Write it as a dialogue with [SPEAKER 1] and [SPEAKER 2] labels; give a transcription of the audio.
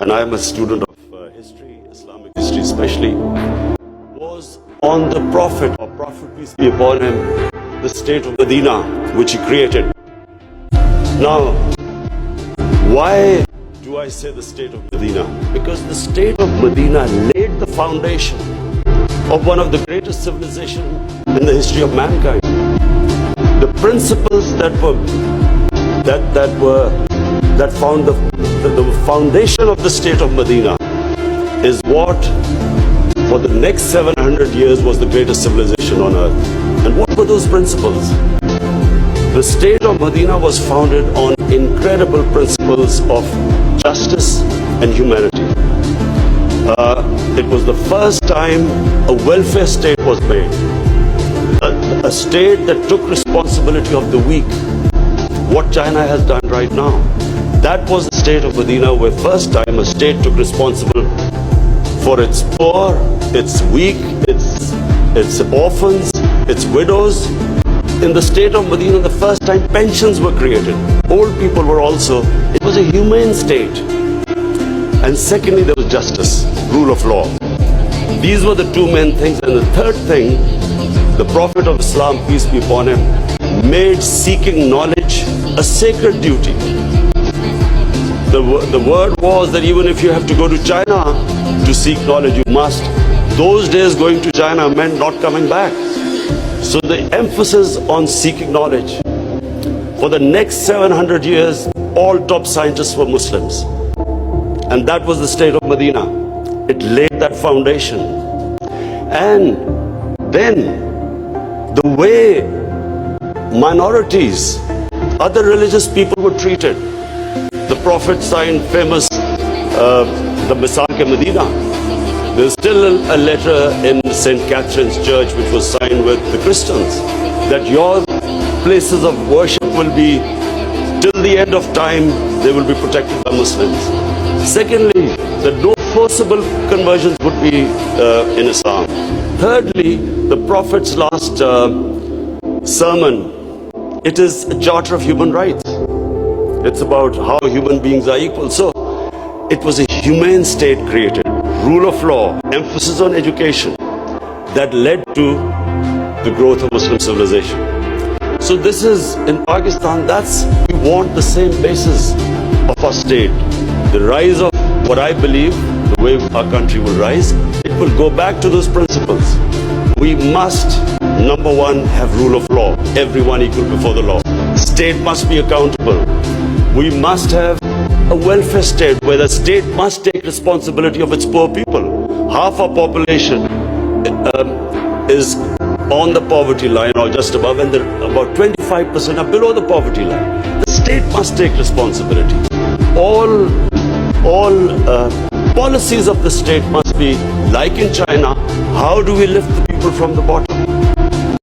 [SPEAKER 1] and I am a student of history, Islamic history especially, was on the Prophet, or Prophet peace be upon him, the state of Medina, which he created. Now, why do I say the state of Medina? Because the state of Medina laid the foundation of one of the greatest civilizations in the history of mankind. The principles that found the foundation of the state of Medina is what for the next 700 years was the greatest civilization on earth. And what were those principles? The state of Medina was founded on incredible principles of justice and humanity. It was the first time a welfare state was made. A state that took responsibility of the weak. What China has done right now. That was the state of Medina, where first time a state took responsibility for its poor, its weak, its orphans, its widows. In the state of Medina, the first time pensions were created. Old people were also, it was a humane state. And secondly, there was justice, rule of law. These were the two main things. And the third thing, the Prophet of Islam, peace be upon him, made seeking knowledge a sacred duty. The word was that even if you have to go to China to seek knowledge, you must. Those days going to China meant not coming back. So the emphasis on seeking knowledge. For the next 700 years, all top scientists were Muslims. And that was the state of Medina. It laid that foundation. And then the way minorities, other religious people were treated. The Prophet signed famous, the Misaq Medina. There's still a letter in St. Catherine's Church which was signed with the Christians that your places of worship will be, till the end of time, they will be protected by Muslims. Secondly, that no forcible conversions would be in Islam. Thirdly, the Prophet's last sermon, it is a charter of human rights. It's about how human beings are equal. So, it was a humane state created. Rule of law, emphasis on education, that led to the growth of Muslim civilization. So this is, in Pakistan, we want the same basis of our state. The rise of what I believe, the way our country will rise, it will go back to those principles. We must, number one, have rule of law, everyone equal before the law. State must be accountable. We must have a welfare state where the state must take responsibility of its poor people. Half our population is on the poverty line or just above, and about 25% are below the poverty line. The state must take responsibility. All policies of the state must be like in China. How do we lift the people from the bottom?